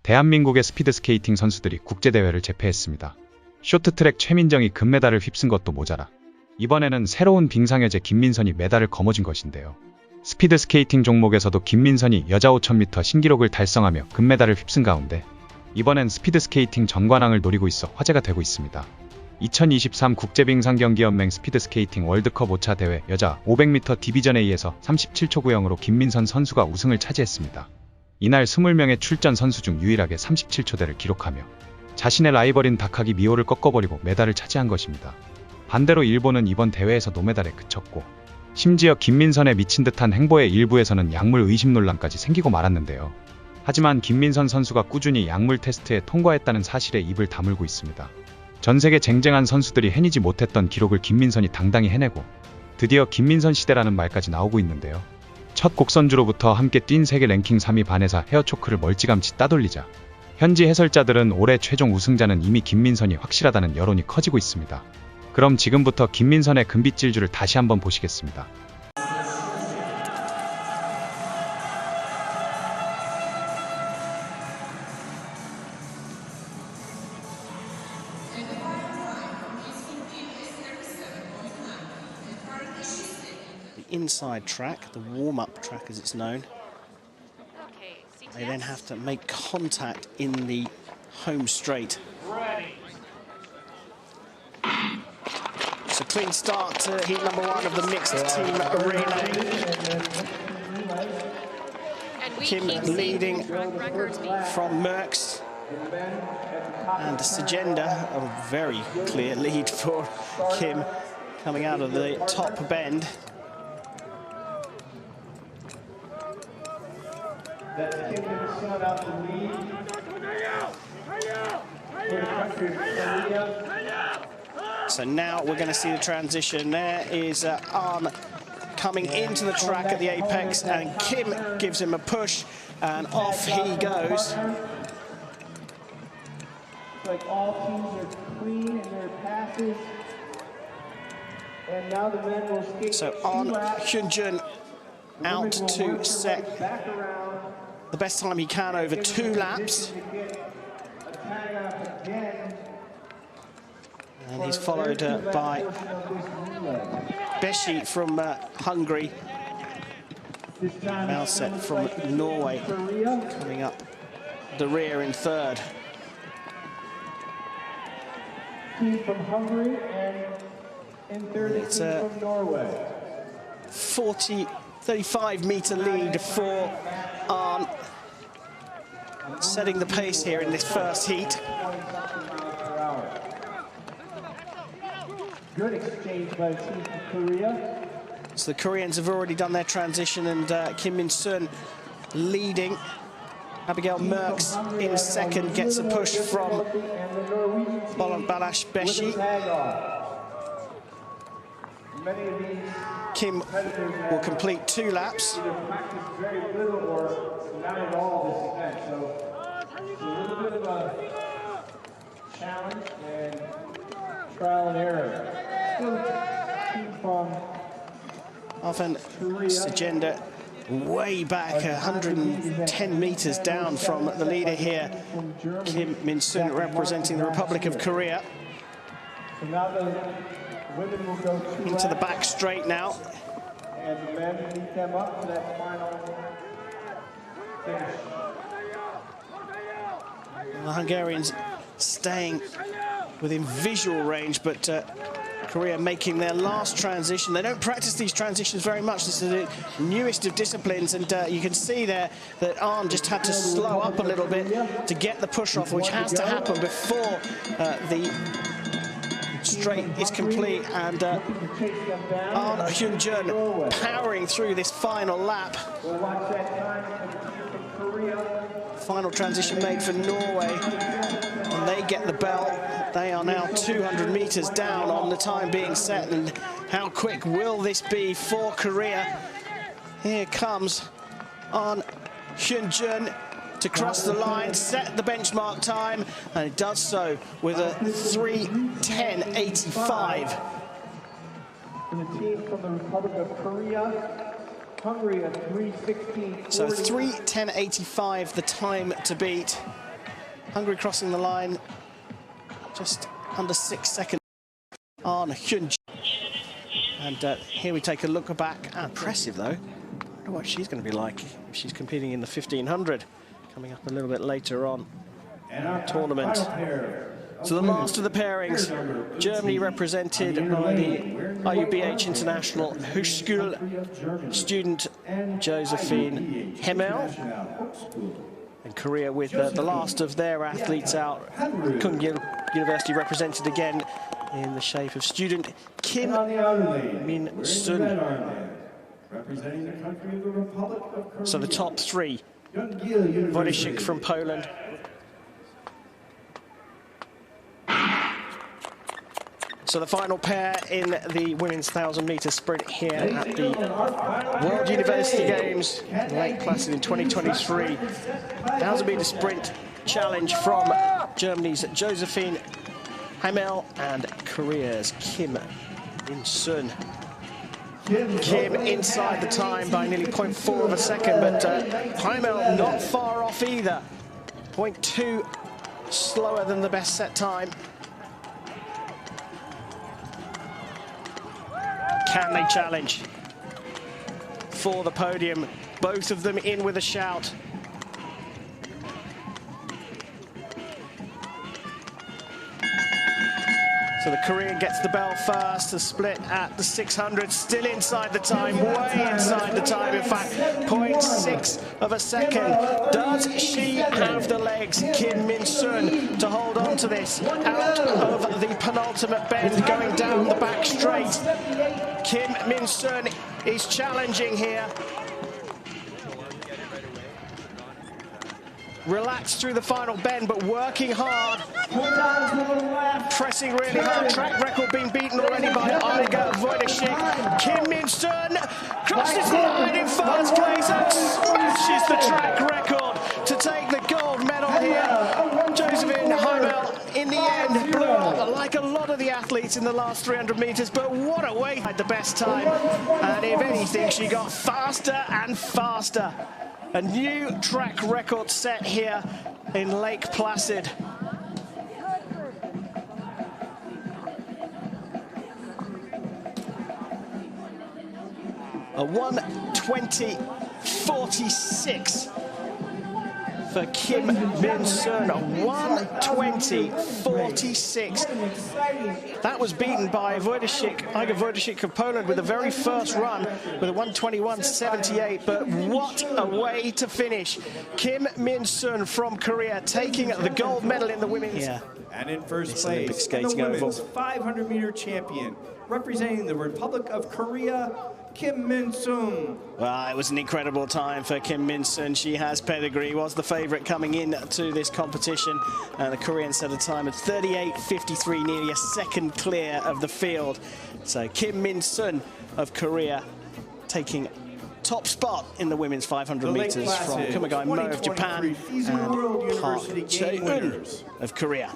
대한민국의 스피드스케이팅 선수들이 국제대회를 제패했습니다. 쇼트트랙 최민정이 금메달을 휩쓴 것도 모자라 이번에는 새로운 빙상여제 김민선이 메달을 거머쥔 것인데요. 스피드스케이팅 종목에서도 김민선이 여자 5000m 신기록을 달성하며 금메달을 휩쓴 가운데 이번엔 스피드스케이팅 전관왕을 노리고 있어 화제가 되고 있습니다. 2023 국제빙상경기연맹 스피드스케이팅 월드컵 5차 대회 여자 500m 디비전 A에서 37초 90으로 김민선 선수가 우승을 차지했습니다. 이날 20명의 출전 선수 중 유일하게 37초대를 기록하며 자신의 라이벌인 다카기 미오를 꺾어버리고 메달을 차지한 것입니다. 반대로 일본은 이번 대회에서 노메달에 그쳤고 심지어 김민선의 미친 듯한 행보의 일부에서는 약물 의심 논란까지 생기고 말았는데요. 하지만 김민선 선수가 꾸준히 약물 테스트에 통과했다는 사실에 입을 다물고 있습니다. 전 세계 쟁쟁한 선수들이 해내지 못했던 기록을 김민선이 당당히 해내고 드디어 김민선 시대라는 말까지 나오고 있는데요. 첫 곡선주로부터 함께 뛴 세계 랭킹 3위 반에사 헤어초크를 멀찌감치 따돌리자 현지 해설자들은 올해 최종 우승자는 이미 김민선이 확실하다는 여론이 커지고 있습니다. 그럼 지금부터 김민선의 금빛질주를 다시 한번 보시겠습니다. Inside track, the warm-up track as it's known. They then have to make contact in the home straight. It's a clean start to heat number 1 of the mixed team relay. Kim leading from Merckx. And Sagenda, a very clear lead for Kim coming out of the top bend. So now we're going to see the transition. There is Arn coming into the track at the apex, and Kim gives him a push, and off he goes. Like all teams are clean in their passes. And now the men will skate. So Arn Hyunjun out to set the best time he can over 2 laps. And he's followed by Beshi from Hungary. Malset from Norway coming up the rear in 3rd. Team from Hungary and in 3rd it's team from Norway. 35-meter lead for Arn, setting the pace here in this first heat. Good exchange by the team from Korea. So the Koreans have already done their transition, and Kim Min-sun leading. Abigail Merckx in 2nd, gets a push from Balash Beshi. Kim will complete 2 laps. Very little or not at all this event, so it's a little bit of a challenge and trial and error. Still team from Often Sagenda way back 110 meters down from the leader here, Kim Min-sun, representing the Republic of Korea. So now the women will go into the back straight now. And the men meet them up for that final finish. The Hungarians staying within visual range, but Korea making their last transition. They don't practice these transitions very much. This is the newest of disciplines, and you can see there that Arn just had to slow up a little bit to get the push off, which has to happen before the straight is complete. And Arn Hyunjun powering through this final lap. We'll watch that time from Korea. Final transition made for Norway, and they get the belt. They are now 200 meters down on the time being set, and how quick will this be for Korea? Here comes Arn Hyunjun to cross the line, set the benchmark time, and it does so with a 3:10.85. For the team from the Republic of Korea, Hungary at 3:16.40. So 3:10.85 the time to beat. Hungary crossing the line just under 6 seconds on Hyun. And here we take a look back. Impressive though. I wonder what she's going to be like if she's competing in the 1500, coming up a little bit later on in the tournament. So the last of the pairings, Germany represented by the IUBH International Hochschule student Josephine Hemmel, and Korea with the last of their athletes out. Koongil University represented again in the shape of student Kim Min-sun. So the top three, Wojciech from Poland, so the final pair in the women's 1,000-meter sprint here at the World University Games in Lake Placid in 2023. 1,000-meter sprint challenge from Germany's Josephine Hemmel and Korea's Kim Min-sun. Kim inside the time by nearly 0.4 of a second, but Hemmel not far off either. 0.2 slower than the best set time. Can they challenge for the podium? Both of them in with a shout. So the Korean gets the bell first. The split at the 600, still inside the time, way inside the time. In fact, 0.6 of a second. Does she have the legs, Kim Min-sun, to hold on to this? Out of the penultimate bend, going down the back straight. Kim Min-sun is challenging here. Relaxed through the final bend, but working hard. Pressing really hard. Track record being beaten already by Iga Wojciech. Kim Min-sun crosses the line in first place and smashes the track record to take the gold medal here. Josephine Hemmel, in the end, blew up like a lot of the athletes in the last 300 meters, but what a way! Had the best time, and if anything, she got faster and faster. A new track record set here in Lake Placid. A 1:20.46 for Kim Min-sun. 1:20.46. That was beaten by Iga Wojciech of Poland with the very first run with a 1:21.78. But what a way to finish. Kim Min-sun from Korea taking the gold medal in the women's. Yeah. And in first place, the women's 500-meter champion, representing the Republic of Korea, Kim Min-sun. Well, it was an incredible time for Kim Min-sun. She has pedigree, was the favourite coming into this competition. The Korean set a time of 38.53, nearly a second clear of the field. So Kim Min-sun of Korea taking top spot in the women's 500 metres from Kumagai Mo of Japan and Park Chae-eun of Korea.